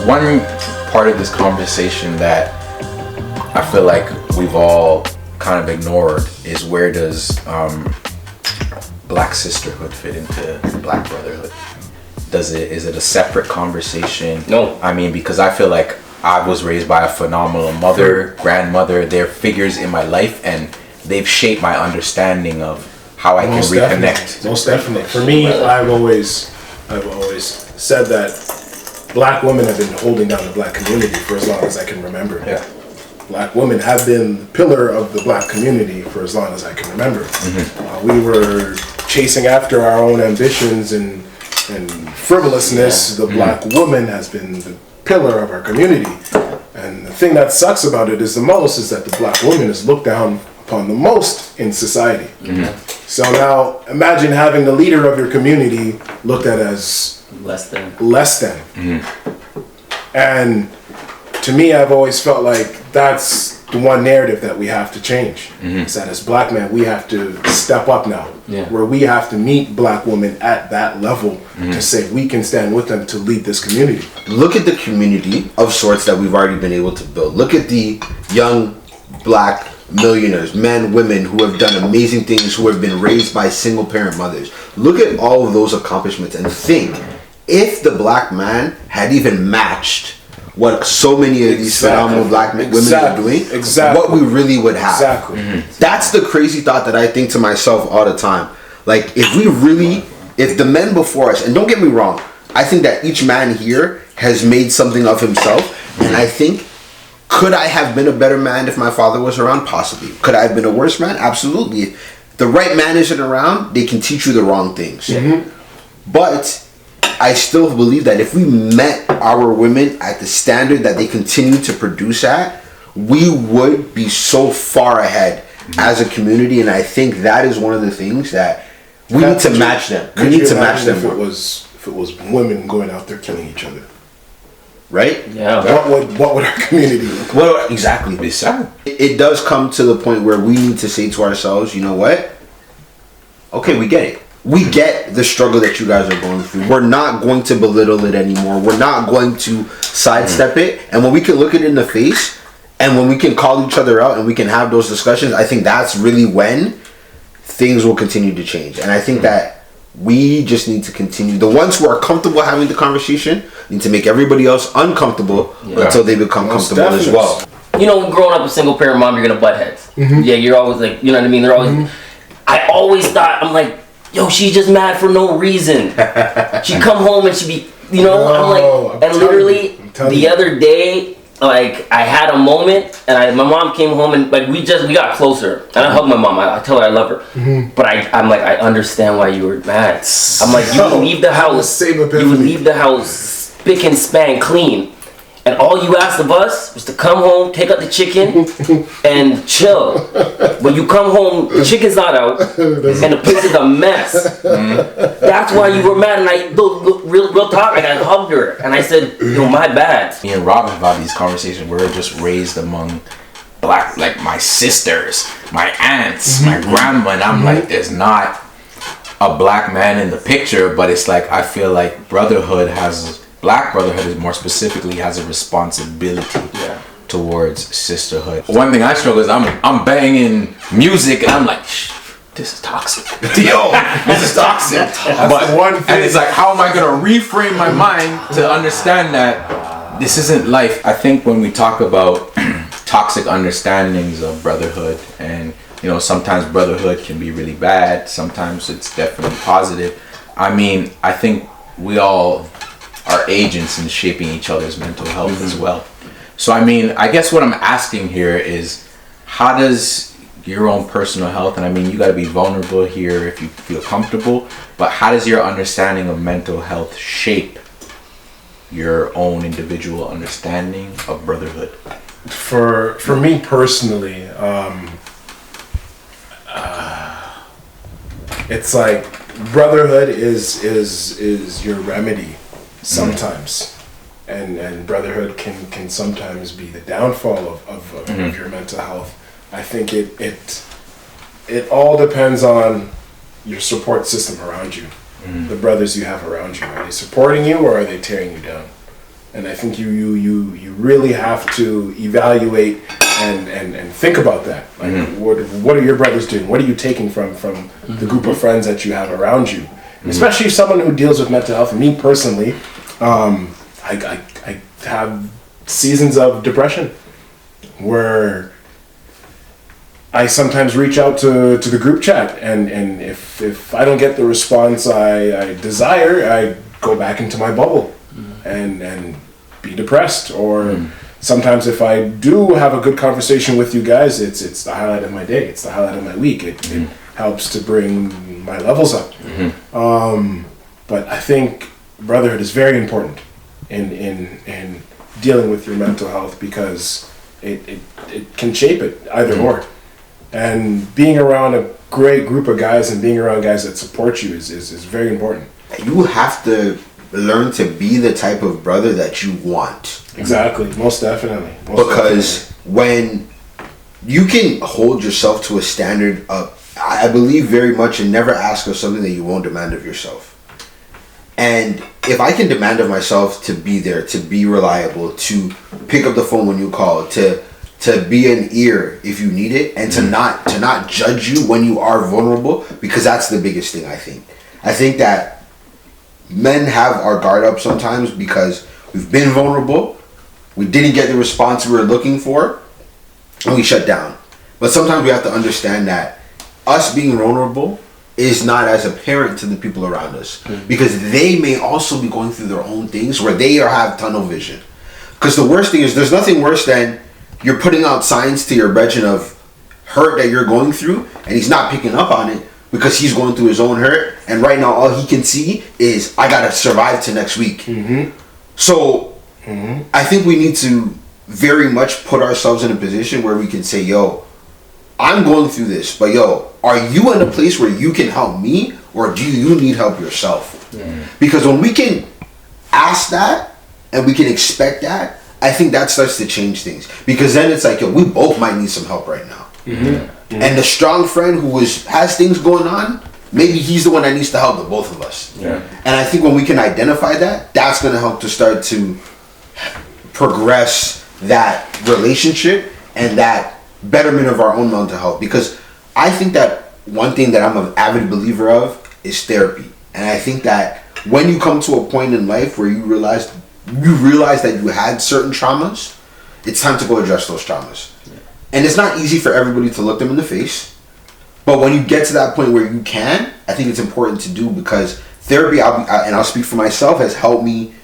One part of this conversation that I feel like we've all kind of ignored is where does Black sisterhood fit into Black brotherhood? Is it a separate conversation? No. I mean, because I feel like I was raised by a phenomenal mother, grandmother. They're figures in my life, and they've shaped my understanding of how I can reconnect. Most definitely. For me, I've always said that Black women have been holding down the Black community for as long as I can remember. Yeah. Black women have been the pillar of the Black community for as long as I can remember. We were chasing after our own ambitions and frivolousness. The Black woman has been the pillar of our community. And the thing that sucks about it is that the Black woman is looked down upon the most in society. So now imagine having the leader of your community looked at as less than. And to me, I've always felt like that's the one narrative that we have to change. Is that as Black men, we have to step up now, where we have to meet Black women at that level to say we can stand with them to lead this community. Look at the community of sorts that we've already been able to build. Look at the young Black millionaires, men, women who have done amazing things, who have been raised by single parent mothers. Look at all of those accomplishments and think, if the Black man had even matched what so many of these phenomenal Black women are doing, what we really would have. That's the crazy thought that I think to myself all the time. Like, if the men before us, and don't get me wrong, I think that each man here has made something of himself, and I think, could I have been a better man if my father was around? Possibly. Could I have been a worse man? Absolutely. If the right man isn't around, they can teach you the wrong things. But I still believe that if we met our women at the standard that they continue to produce at, we would be so far ahead as a community. And I think that is one of the things that we need to match them. We need to match them. If it was women going out there killing each other, right? Yeah. What would our community look like? Well, exactly. Be sad. It does come to the point where we need to say to ourselves, you know what? Okay, we get it. We get the struggle that you guys are going through. We're not going to belittle it anymore. We're not going to sidestep it. And when we can look it in the face, and when we can call each other out and we can have those discussions, I think that's really when things will continue to change. And I think that we just need to continue. The ones who are comfortable having the conversation need to make everybody else uncomfortable until they become comfortable as well. You know, growing up a single parent mom, you're gonna butt heads. Yeah, you're always like, you know what I mean? They're always. I always thought, I'm like, yo, she's just mad for no reason. She come home and she be, you know, I'm like, and literally the other day, like, I had a moment, and my mom came home, and like we got closer, and I hug my mom. I tell her I love her, but I'm like, I understand why you were mad. I'm like, you would leave the house, spick and span clean, and all you asked of us was to come home, take out the chicken, and chill. But you come home, the chicken's not out, and the place is a mess. That's why you were mad. And real talk, like, I hugged her, and I said, yo, my bad. Me and Robin have had these conversations. We're just raised among Black, like my sisters, my aunts, my grandma, and I'm like, there's not a Black man in the picture, but it's like, I feel like Black brotherhood is more specifically has a responsibility towards sisterhood. One thing I struggle is I'm banging music and I'm like, this is toxic. Yo, this is toxic. And it's like, how am I gonna reframe my mind to understand that this isn't life? I think when we talk about toxic understandings of brotherhood, and you know, sometimes brotherhood can be really bad, sometimes it's definitely positive. I mean, I think we all are agents in shaping each other's mental health as well. So I mean, I guess what I'm asking here is, how does your own personal health, and I mean, you got to be vulnerable here if you feel comfortable, but how does your understanding of mental health shape your own individual understanding of brotherhood? For me personally, it's like brotherhood is your remedy sometimes, and brotherhood can sometimes be the downfall of your mental health. I think it all depends on your support system around you, the brothers you have around you. Are they supporting you or are they tearing you down? And I think you really have to evaluate and think about that. Like, what are your brothers doing? What are you taking from the group of friends that you have around you? Especially someone who deals with mental health. Me personally, I have seasons of depression where I sometimes reach out to the group chat, and if I don't get the response I desire, I go back into my bubble and be depressed. Or sometimes if I do have a good conversation with you guys, it's the highlight of my day. It's the highlight of my week. It helps to bring my levels up. But I think brotherhood is very important in dealing with your mental health, because it can shape it either or. And being around a great group of guys and being around guys that support you is very important. You have to learn to be the type of brother that you want. Exactly, most definitely. Because when you can hold yourself to a standard of, I believe very much in never ask of something that you won't demand of yourself. And if I can demand of myself to be there, to be reliable, to pick up the phone when you call, to be an ear if you need it, and to not judge you when you are vulnerable, because that's the biggest thing. I think that men have our guard up sometimes because we've been vulnerable, we didn't get the response we were looking for, and we shut down. But sometimes we have to understand that us being vulnerable is not as apparent to the people around us, because they may also be going through their own things where they have tunnel vision. Because the worst thing is, there's nothing worse than you're putting out signs to your brethren of hurt that you're going through, and he's not picking up on it because he's going through his own hurt, and right now all he can see is, I gotta survive to next week. So I think we need to very much put ourselves in a position where we can say, yo, I'm going through this, but yo, are you in a place where you can help me, or do you need help yourself? Because when we can ask that and we can expect that, I think that starts to change things. Because then it's like, yo, we both might need some help right now. And the strong friend who has things going on, maybe he's the one that needs to help the both of us. And I think when we can identify that, that's going to help to start to progress that relationship and that betterment of our own mental health. Because I think that one thing that I'm an avid believer of is therapy. And I think that when you come to a point in life where you realize that you had certain traumas, it's time to go address those traumas. And it's not easy for everybody to look them in the face, but when you get to that point where you can, I think it's important to do, because therapy, I'll speak for myself, has helped me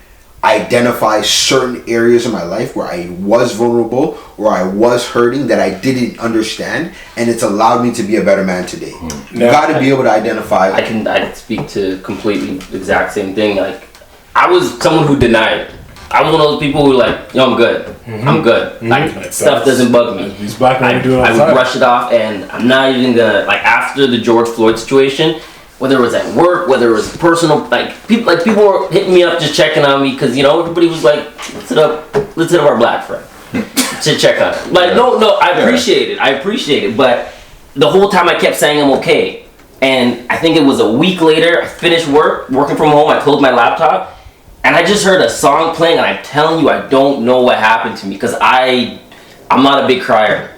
identify certain areas of my life where I was vulnerable or I was hurting that I didn't understand, and it's allowed me to be a better man today. You got to be able to identify. I can speak to completely the exact same thing. Like, I was someone who denied. I was one of those people who like, yo, I'm good. I'm good. Like, stuff doesn't bug me. These black men do it all I the would time. brush it off, and I'm not even gonna, like, after the George Floyd situation, whether it was at work, whether it was personal, people were hitting me up just checking on me, because, you know, everybody was like, let's hit up our black friend to check on it. Like, no, I appreciate it, but the whole time I kept saying I'm okay. And I think it was a week later, I finished working from home, I closed my laptop, and I just heard a song playing, and I'm telling you, I don't know what happened to me, because I'm not a big crier.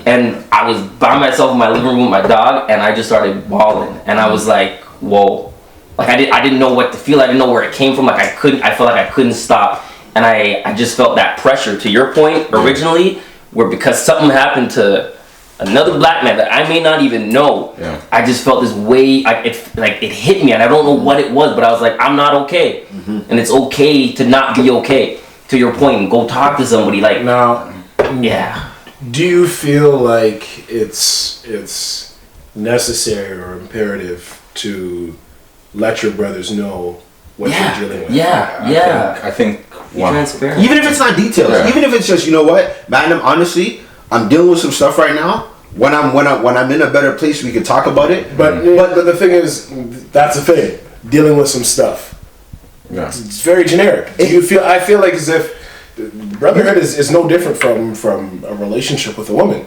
And I was by myself in my living room with my dog, and I just started bawling, and I was like, whoa. Like, I didn't know what to feel, I didn't know where it came from, like, I felt like I couldn't stop, and I just felt that pressure, to your point, originally, where because something happened to another black man that I may not even know, I just felt this way, it hit me, and I don't know what it was, but I was like, I'm not okay. And it's okay to not be okay, to your point, and go talk to somebody, like, Now, do you feel like it's necessary or imperative to let your brothers know what you're dealing with? I think transparent. Even if it's not details, even if it's just, you know what, man, honestly, I'm dealing with some stuff right now. When I'm in a better place, we can talk about it. But the thing is, that's the thing. Dealing with some stuff. It's very generic. I feel like as if brotherhood is no different from a relationship with a woman.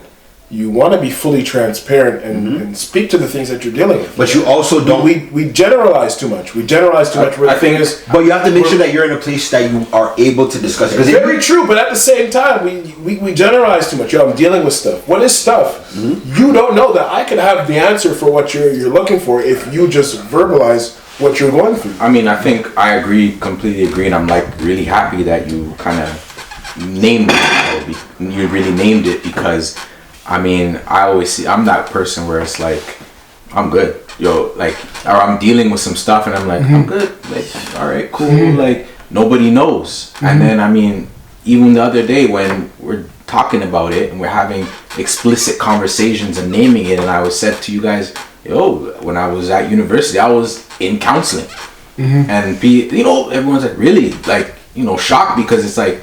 you want to be fully transparent and speak to the things that you're dealing with. But you also don't. We generalize too much. We generalize too much. I think is, but you have to make sure that you're in a place that you are able to discuss it. It's very true, but at the same time, we generalize too much. Yo, I'm dealing with stuff. What is stuff? You don't know that I could have the answer for what you're looking for if you just verbalize what you're going through. I mean, I think I completely agree, and I'm like really happy that you kind of named it. You really named it because, I mean, I always see, I'm that person where it's like, I'm good, yo, like, or I'm dealing with some stuff and I'm like, I'm good, like, all right, cool, like, nobody knows. And then, I mean, even the other day when we're talking about it and we're having explicit conversations and naming it, and I was said to you guys, yo, when I was at university, I was in counseling. And everyone's like, really, like, shocked, because it's like,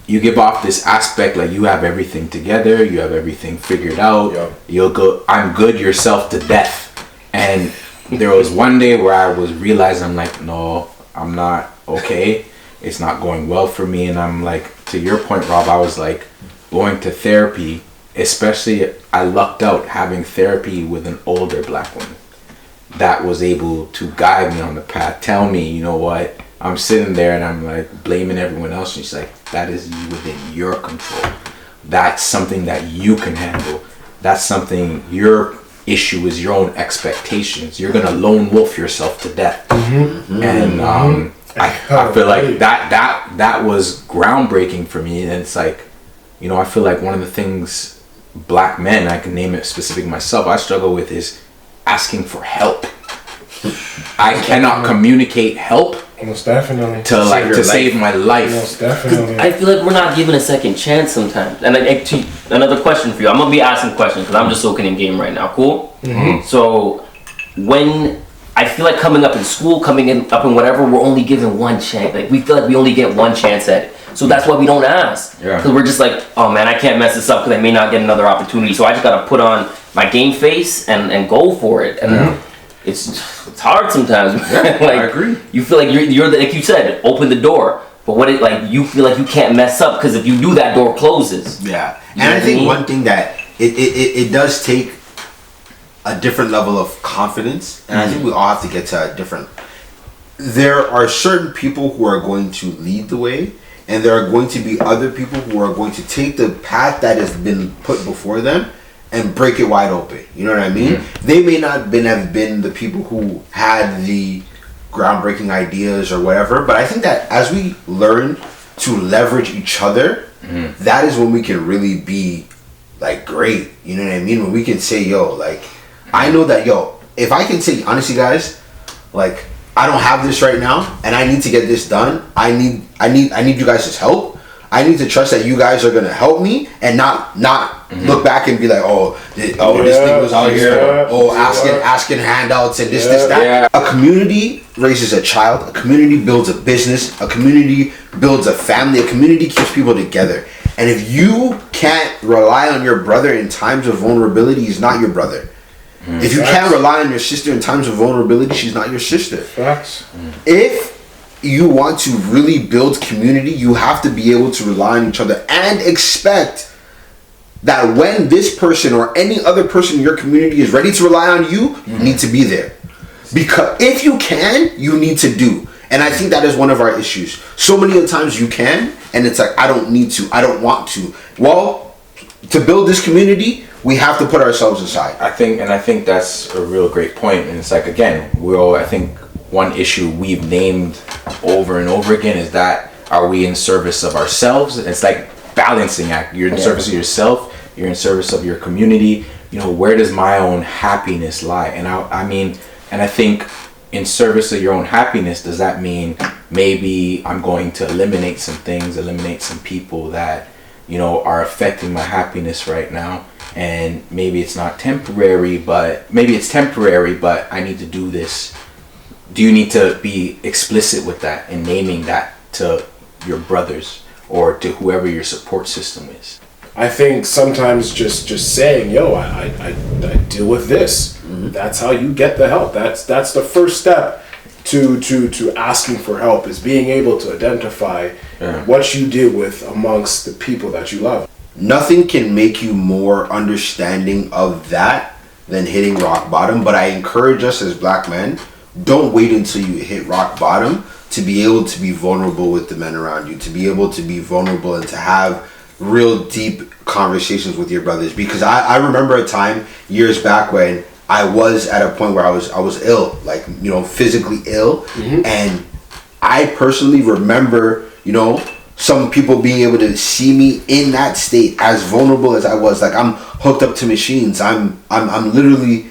you give off this aspect like you have everything together, you have everything figured out. Yeah. You'll go, I'm good yourself to death. And there was one day where I was realizing, I'm like, no, I'm not okay. It's not going well for me. And I'm like, to your point, Rob, I was like going to therapy, especially I lucked out having therapy with an older black woman that was able to guide me on the path, tell me, you know what, I'm sitting there and I'm like blaming everyone else, and she's like, that is within your control. That's something that you can handle. That's something, your issue is your own expectations. You're gonna lone wolf yourself to death. And I feel like that was groundbreaking for me. And it's like, I feel like one of the things black men, I can name it specifically myself, I struggle with is asking for help. I cannot communicate help. Most definitely. To save my life. Most definitely. I feel like we're not given a second chance sometimes. And another question for you. I'm gonna be asking questions because I'm just soaking in game right now. Cool. So when I feel like coming up in school, up in whatever, we're only given one chance. Like we feel like we only get one chance at it. So that's why we don't ask. Yeah. Because we're just like, oh man, I can't mess this up because I may not get another opportunity. So I just gotta put on my game face and go for it. And it's hard sometimes. Like, I agree. You feel like you're like you said, open the door. But you feel like you can't mess up because if you do, that door closes. Yeah. And I think one thing that it does take a different level of confidence, and I think we all have to get to a different. There are certain people who are going to lead the way, and there are going to be other people who are going to take the path that has been put before them and break it wide open. You know what I mean? They may not have been the people who had the groundbreaking ideas or whatever, but I think that as we learn to leverage each other, that is when we can really be like great. You know what I mean? When we can say, yo, like, I know that, yo, if I can say, honestly, guys, like, I don't have this right now and I need to get this done. I need you guys' help. I need to trust that you guys are gonna help me and not look back and be like, this thing was out here. Asking handouts and this, that. Yeah. A community raises a child. A community builds a business. A community builds a family. A community keeps people together. And if you can't rely on your brother in times of vulnerability, he's not your brother. If you can't rely on your sister in times of vulnerability, she's not your sister. Facts. If you want to really build community, you have to be able to rely on each other and expect that when this person or any other person in your community is ready to rely on you, you need to be there. Because if you can, you need to do. And I think that is one of our issues. So many of the times you can, and it's like, I don't need to, I don't want to. Well, to build this community, we have to put ourselves aside. I think that's a real great point. And it's like, again, I think one issue we've named over and over again is that, are we in service of ourselves? It's like balancing act. You're in service of yourself, you're in service of your community. Where does my own happiness lie? And I think in service of your own happiness, does that mean maybe I'm going to eliminate some things, eliminate some people that are affecting my happiness right now? And maybe it's not temporary, but maybe it's temporary, but I need to do this. Do you need to be explicit with that and naming that to your brothers or to whoever your support system is? I think sometimes just saying, yo, I deal with this. That's how you get the help. That's the first step to asking for help, is being able to identify what you deal with amongst the people that you love. nothing can make you more understanding of that than hitting rock bottom. But I encourage us as black men, don't wait until you hit rock bottom to be able to be vulnerable with the men around you, to be able to be vulnerable and to have real deep conversations with your brothers. Because I remember a time years back when I was at a point where I was ill, like, you know, physically ill. And I personally remember, you know, some people being able to see me in that state as vulnerable as I was. Like, I'm hooked up to machines. I'm literally,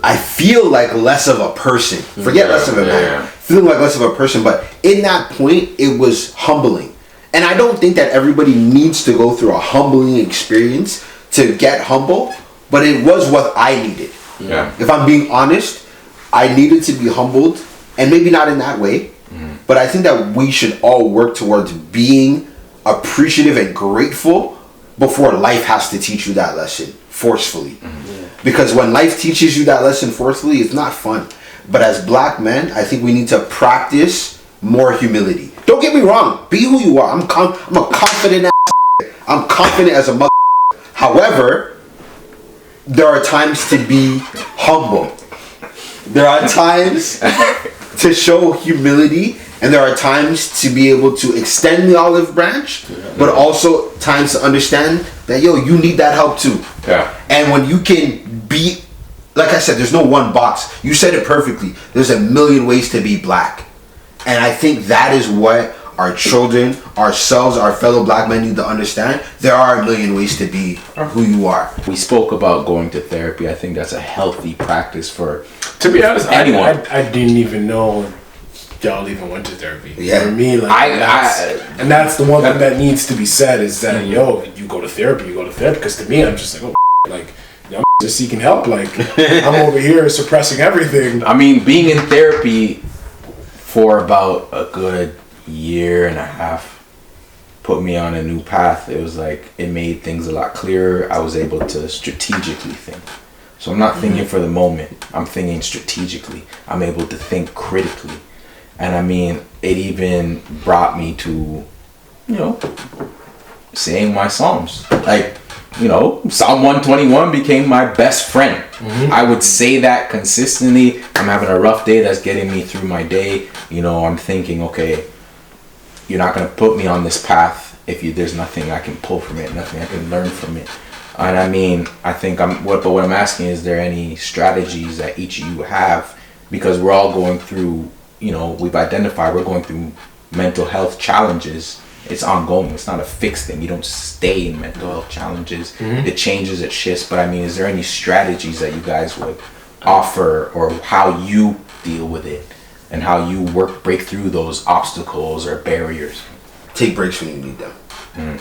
I feel like less of a person. Forget less of a man. Feeling like less of a person. But in that point, it was humbling. And I don't think that everybody needs to go through a humbling experience to get humble, but it was what I needed. Yeah. If I'm being honest, I needed to be humbled, and maybe not in that way, but I think that we should all work towards being appreciative and grateful before life has to teach you that lesson forcefully. Because when life teaches you that lesson forcefully, it's not fun. But as black men, I think we need to practice more humility. Don't get me wrong. Be who you are. I'm a confident ass. I'm confident as a mother. However, there are times to be humble. There are times to show humility, and there are times to be able to extend the olive branch, but also times to understand that, yo, you need that help too. Yeah. And when you can be, like I said, there's no one box. You said it perfectly. There's a million ways to be black. And I think that is what our children, ourselves, our fellow black men need to understand. There are a million ways to be who you are. We spoke about going to therapy. I think that's a healthy practice for, To be honest, anyone. I didn't even know y'all even went to therapy. Yeah. You know what I mean? Like, and that's the one thing that needs to be said is that, yo, you go to therapy. Because to me, I'm just like, oh, like, I'm just seeking help. Like, I'm over here suppressing everything. I mean, being in therapy for about a good year and a half put me on a new path. It was like, it made things a lot clearer. I was able to strategically think. So I'm not thinking for the moment. I'm thinking strategically. I'm able to think critically. And I mean, it even brought me to, you know, saying my Psalms. Like, you know, Psalm 121 became my best friend. I would say that consistently. I'm having a rough day that's getting me through my day. You know, I'm thinking, okay, you're not going to put me on this path if there's nothing I can pull from it, nothing I can learn from it. And I mean, I think what I'm asking is there any strategies that each of you have? Because we're all going through, you know, we've identified we're going through mental health challenges. It's ongoing. It's not a fixed thing. You don't stay in mental health challenges. It changes, it shifts. But I mean, is there any strategies that you guys would offer, or how you deal with it and how you break through those obstacles or barriers? Take breaks when you need them.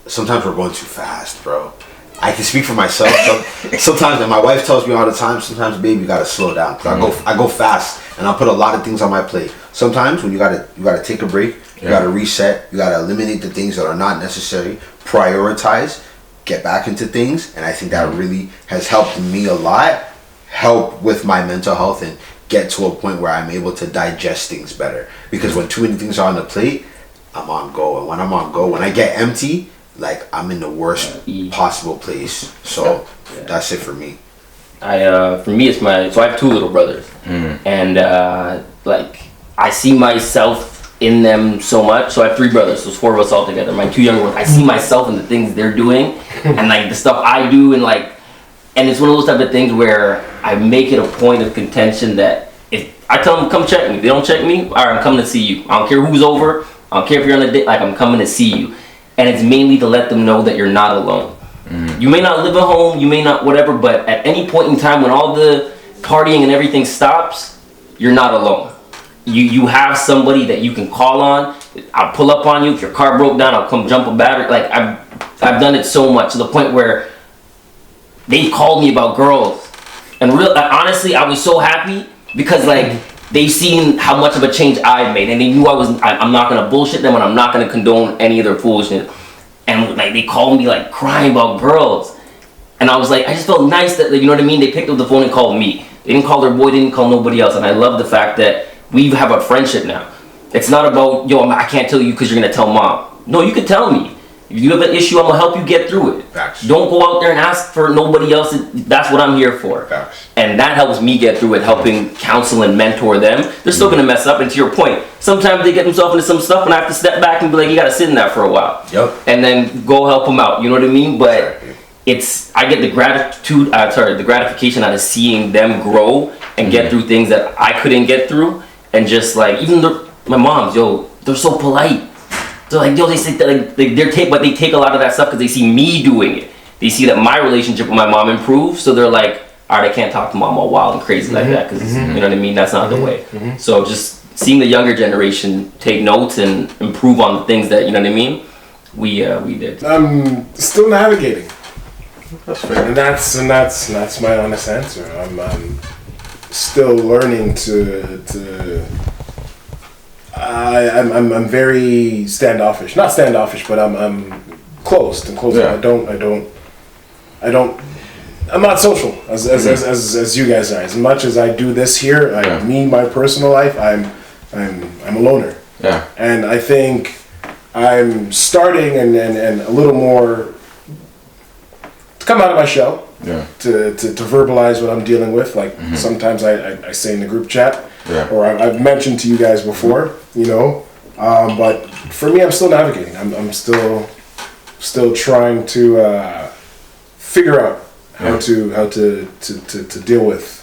Sometimes we're going too fast, bro. I can speak for myself. Sometimes, and my wife tells me all the time, sometimes, baby, you gotta slow down. 'Cause I go fast, and I put a lot of things on my plate. Sometimes when you gotta take a break, you gotta reset, you gotta eliminate the things that are not necessary, prioritize, get back into things, and I think that really has helped me a lot. Help with my mental health and get to a point where I'm able to digest things better. Because when too many things are on the plate, I'm on go, and when I'm on go, when I get empty, like, I'm in the worst possible place. So that's it for me. For me, it's so I have 2 little brothers, and like, I see myself in them so much. So I have 3 brothers, so it's 4 of us all together. My 2 younger ones, I see myself in the things they're doing, and like the stuff I do, and like, and it's one of those type of things where I make it a point of contention that if I tell them come check me, if they don't check me, all right, I'm coming to see you. I don't care who's over. I don't care if you're on a date. Like, I'm coming to see you. And it's mainly to let them know that you're not alone. You may not live at home, you may not whatever, but at any point in time when all the partying and everything stops, you're not alone. You have somebody that you can call on. I'll pull up on you. If your car broke down, I'll come jump a battery. Like, I've done it so much to the point where they called me about girls. And honestly, I was so happy because, like, they've seen how much of a change I've made, and they knew I'm not gonna bullshit them, and I'm not gonna condone any of their foolishness. And like, they called me like crying about girls, and I was like, I just felt nice that, you know what I mean. They picked up the phone and called me. They didn't call their boy, they didn't call nobody else, and I love the fact that we have a friendship now. It's not about, yo, I can't tell you because you're gonna tell mom. No, you can tell me. If you have an issue, I'm gonna help you get through it. Facts. Don't go out there and ask for nobody else. That's what I'm here for. Facts. And that helps me get through it, helping counsel and mentor them. They're still gonna mess up, and to your point, sometimes they get themselves into some stuff and I have to step back and be like, you gotta sit in that for a while. Yep. And then go help them out. You know what I mean? But I get the the gratification out of seeing them grow and get through things that I couldn't get through. And just like, even my moms, they're so polite. They're like, they say that like but they take a lot of that stuff because they see me doing it. They see that my relationship with my mom improved, so they're like, all right, I can't talk to mom all wild and crazy like that because you know what I mean. That's not the way. So just seeing the younger generation take notes and improve on the things that you know what I mean. We did. I'm still navigating. That's fair. And that's my honest answer. I'm still learning to. I'm very standoffish. Not standoffish, but I'm closed. Yeah. I'm not social as you guys are. As much as I do this here, my personal life, I'm a loner. Yeah. And I think I'm starting and a little more to come out of my shell. Yeah. To verbalize what I'm dealing with. Like sometimes I say in the group chat, or I've mentioned to you guys before, but for me, I'm still navigating. I'm still trying to figure out how to deal with.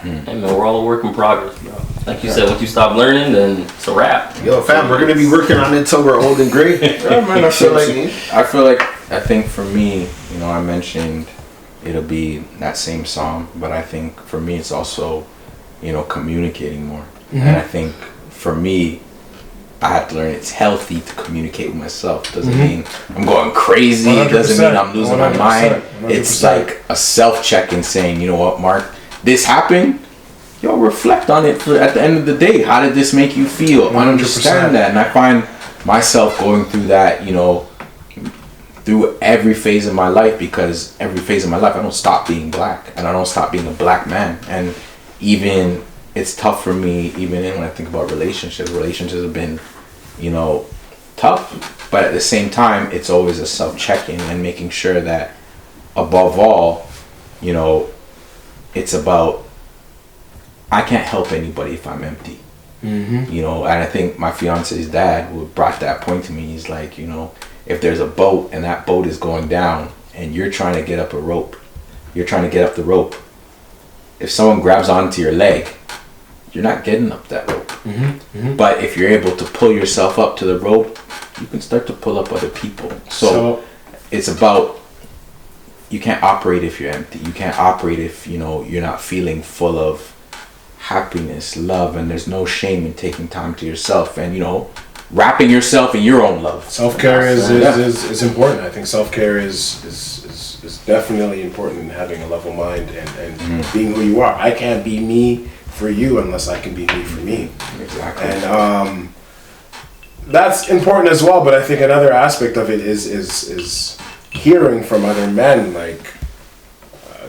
Hey man, we're all a work in progress, bro. Like you said, once you stop learning, then it's a wrap. Yo, fam, we're gonna be working on it till we're old and gray. Yeah, man, I think for me, I mentioned it'll be that same song, but I think for me it's also, communicating more. And I think for me, I have to learn it's healthy to communicate with myself. Doesn't mean I'm going crazy. 100%. Doesn't mean I'm losing my mind. 100%. It's like a self-check and saying, you know what, Mark, this happened. Reflect on it at the end of the day. How did this make you feel? 100%. I understand that. And I find myself going through that, through every phase of my life, because every phase of my life I don't stop being black and I don't stop being a black man. And even it's tough for me, even when I think about relationships have been, tough, but at the same time it's always a self-checking and making sure that above all, it's about, I can't help anybody if I'm empty. And I think my fiance's dad who brought that point to me, he's like, if there's a boat and that boat is going down and you're trying to get up the rope, if someone grabs onto your leg, you're not getting up that rope. But if you're able to pull yourself up to the rope, you can start to pull up other people. So it's about, you can't operate if you're empty. You can't operate if you're not feeling full of happiness, love, and there's no shame in taking time to yourself and wrapping yourself in your own love. Self-care is important. I think self-care is definitely important in having a level mind and being who you are. I can't be me for you unless I can be me for me. Exactly. And that's important as well. But I think another aspect of it is hearing from other men like,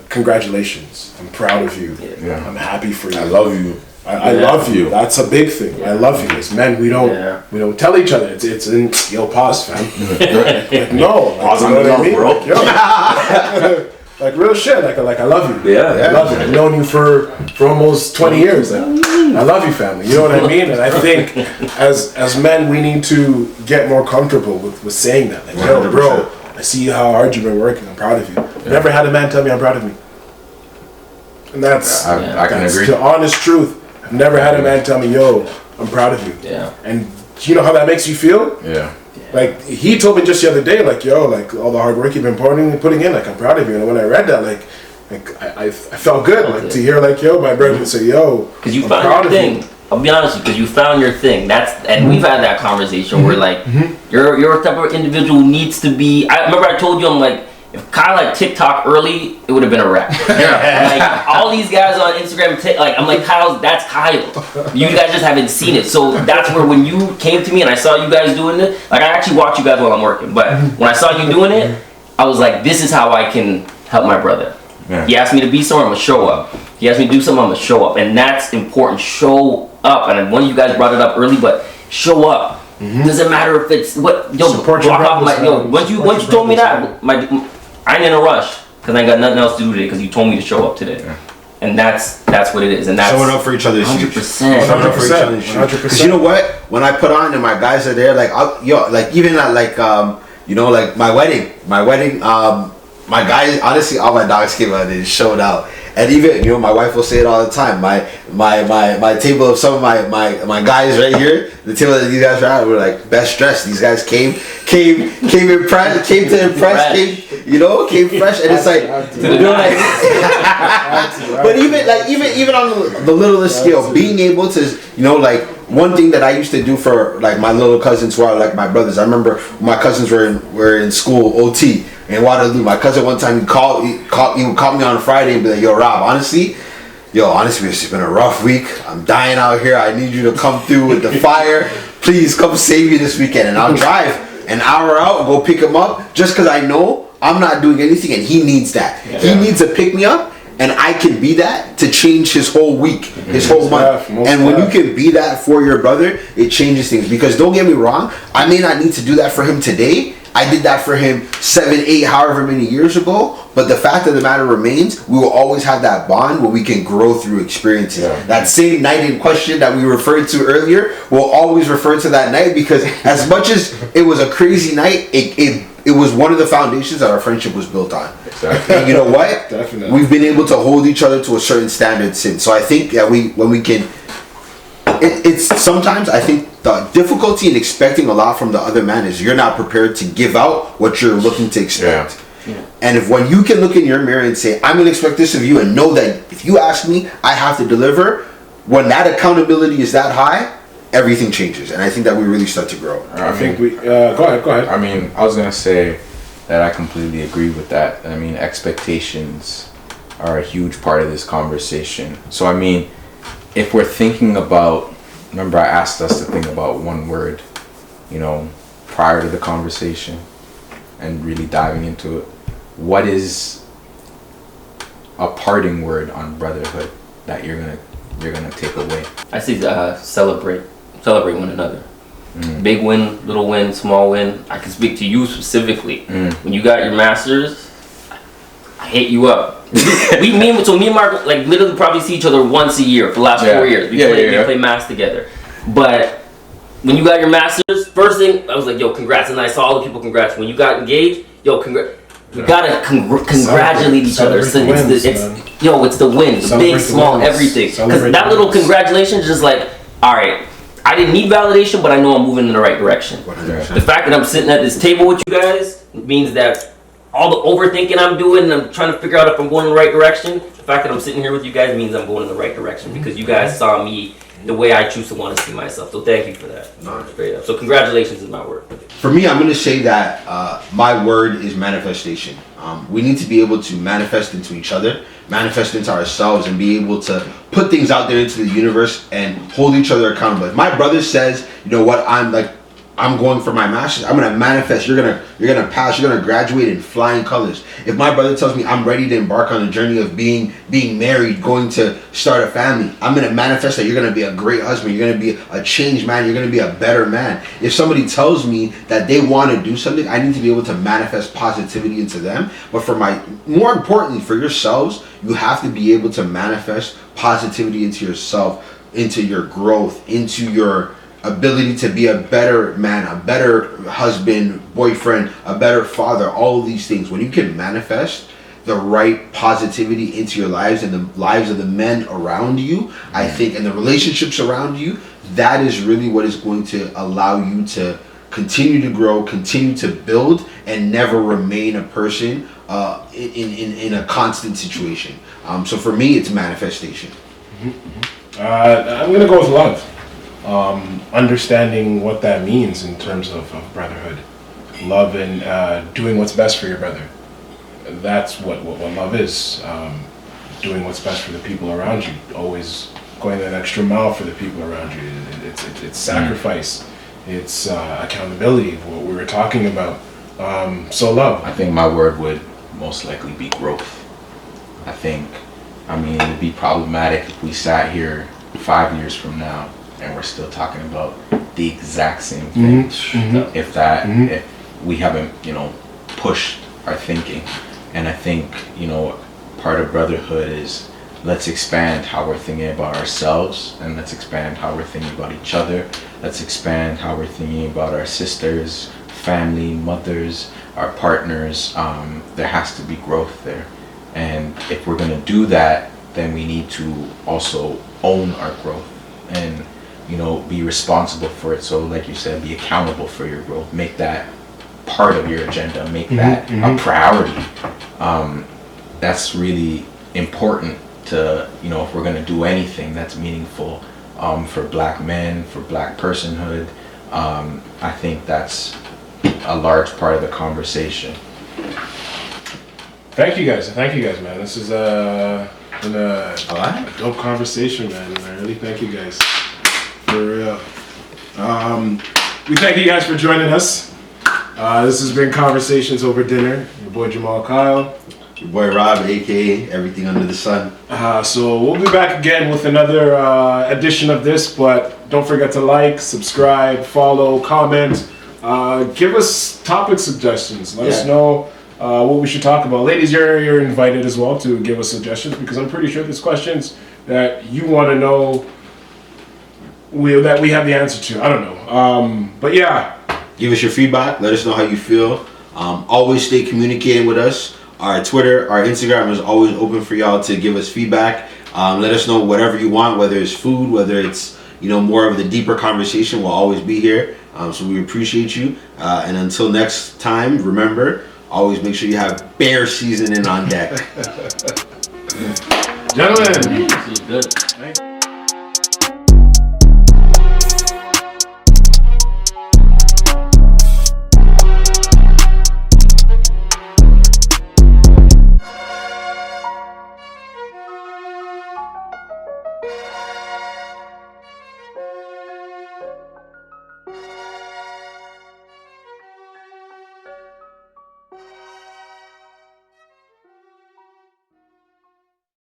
congratulations, I'm proud of you. Yeah. I'm happy for you. I love you. I love you. That's a big thing. I love you. As men, we don't tell each other. It's in pause, fam. No, Pause you on know the what I mean? bro. Like real shit. Like I love you. Yeah. I love you. I've known you for almost 20 years. Like, I love you, family. You know what I mean? And I think as men, we need to get more comfortable with saying that. Like, yo, bro, I see how hard you've been working. I'm proud of you. Never had a man tell me I'm proud of me. And that's I can agree. The honest truth. I've never had a man tell me, yo, I'm proud of you. Yeah. And you know how that makes you feel? Yeah. Like, he told me just the other day, like, yo, like, all the hard work you've been putting in, like, I'm proud of you. And when I read that, like I felt good, like, to hear, like, yo, my brother say, yo, because you I'm found proud your of thing. you. I'll be honest with you, because you found your thing. And we've had that conversation where, like, you're a type of individual who needs to be. I remember I told you, I'm like, if Kyle had TikTok early, it would have been a wrap. Like, all these guys on Instagram, I'm like, that's Kyle. You guys just haven't seen it. So that's where when you came to me and I saw you guys doing it, like, I actually watch you guys while I'm working, but when I saw you doing it, I was like, this is how I can help my brother. Yeah. He asked me to be somewhere, I'm gonna show up. He asked me to do something, I'm gonna show up. And that's important. Show up. And one of you guys brought it up early, but show up. Doesn't matter if it's what. Yo, Support your block off brothers, my. Yo, man. once you Support your told me brothers, that, I ain't in a rush because I ain't got nothing else to do today because you told me to show up today. Yeah. And that's what it is, and that's showing up for each other is huge. 100%. Showing up for each other is huge. 100%. Because you know what? When I put on and my guys are there, like like even at like like my wedding, my guys, honestly, all my dogs came out and showed out. And even my wife will say it all the time. My table of some of my guys right here, the table that these guys are at, were like best dressed. These guys came impressed, came to impress, came fresh, and it's like, but even on the littlest scale, being able to like one thing that I used to do for like my little cousins who are like my brothers. I remember when my cousins were in school OT. In Waterloo, my cousin one time he would call me on a Friday and be like, yo Rob, honestly it's been a rough week. I'm dying out here. I need you to come through with the fire. Please come save me this weekend. And I'll drive an hour out, go pick him up, just because I know I'm not doing anything and he needs that. Yeah. He needs to pick me up, and I can be that to change his whole week, his whole month. And when you can be that for your brother, it changes things. Because don't get me wrong, I may not need to do that for him today. I did that for him 7, 8, however many years ago. But the fact of the matter remains, we will always have that bond where we can grow through experiences. Yeah. That same night in question that we referred to earlier, we'll always refer to that night because as much as it was a crazy night, it was one of the foundations that our friendship was built on. Exactly. And you know what? Definitely. We've been able to hold each other to a certain standard since. So I think that when we can... It's sometimes I think the difficulty in expecting a lot from the other man is you're not prepared to give out what you're looking to expect. Yeah. And when you can look in your mirror and say, I'm going to expect this of you, and know that if you ask me, I have to deliver, when that accountability is that high, everything changes. And I think that we really start to grow. I think we... Go ahead. I mean, I was going to say that I completely agree with that. I mean, expectations are a huge part of this conversation. So, I mean, if we're thinking about... Remember, I asked us to think about one word, prior to the conversation and really diving into it. What is a parting word on brotherhood that you're gonna take away? I see celebrate one another. Big win, little win, small win. I can speak to you specifically. When you got your masters, I hit you up. me and Mark like literally probably see each other once a year for the last 4 years. We play mass together. But when you got your masters, first thing I was like, yo, congrats, and I saw all the people congrats. When you got engaged, yo, congrats. We gotta congratulate each other. So it's the win, the big, small, everything. Because that little congratulations is just like, all right, I didn't need validation, but I know I'm moving in the right direction. 100%. The fact that I'm sitting at this table with you guys means that all the overthinking I'm doing and I'm trying to figure out if I'm going in the right direction, the fact that I'm sitting here with you guys means I'm going in the right direction because you guys saw me the way I choose to want to see myself. So thank you for that. No, straight up. So congratulations is my word. For me, I'm going to say that my word is manifestation. We need to be able to manifest into each other, manifest into ourselves, and be able to put things out there into the universe and hold each other accountable. If my brother says, you know what, I'm going for my master's, I'm gonna manifest. You're gonna pass. You're gonna graduate in flying colors. If my brother tells me I'm ready to embark on a journey of being married, going to start a family, I'm gonna manifest that you're gonna be a great husband. You're gonna be a changed man. You're gonna be a better man. If somebody tells me that they want to do something, I need to be able to manifest positivity into them. But more importantly, for yourselves, you have to be able to manifest positivity into yourself, into your growth, into your ability to be a better man, a better husband, boyfriend, a better father, all of these things. When you can manifest the right positivity into your lives and the lives of the men around you, I think, and the relationships around you, that is really what is going to allow you to continue to grow, continue to build, and never remain a person in a constant situation. So for me, it's manifestation. I'm going to go with love. Understanding what that means in terms of brotherhood, love, and doing what's best for your brother. That's what love is. Doing what's best for the people around you. Always going that extra mile for the people around you. It's sacrifice. It's accountability. What we were talking about. So love. I think my word would most likely be growth. I mean, it'd be problematic if we sat here 5 years from now and we're still talking about the exact same thing. If that, if we haven't, pushed our thinking. And I think, part of brotherhood is let's expand how we're thinking about ourselves, and let's expand how we're thinking about each other. Let's expand how we're thinking about our sisters, family, mothers, our partners. There has to be growth there. And if we're going to do that, then we need to also own our growth and, be responsible for it. So like you said, be accountable for your growth. Make that part of your agenda. Make that a priority. That's really important to, if we're going to do anything that's meaningful for black men, for black personhood. I think that's a large part of the conversation. Thank you guys, man. This is been a dope conversation, man. I really thank you guys, for real. We thank you guys for joining us. This has been Conversations Over Dinner. Your boy Jamal Kyle. Your boy Rob, aka Everything Under the Sun. So we'll be back again with another edition of this, but don't forget to like, subscribe, follow, comment. Give us topic suggestions. Let us know what we should talk about. Ladies, you're invited as well to give us suggestions, because I'm pretty sure there's questions that you want to know that we have the answer to. I don't know. But yeah. Give us your feedback. Let us know how you feel. Always stay communicating with us. Our Twitter, our Instagram is always open for y'all to give us feedback. Let us know whatever you want, whether it's food, whether it's more of the deeper conversation. We'll always be here. So we appreciate you. And until next time, remember, always make sure you have bear seasoning on deck. Gentlemen. This is good.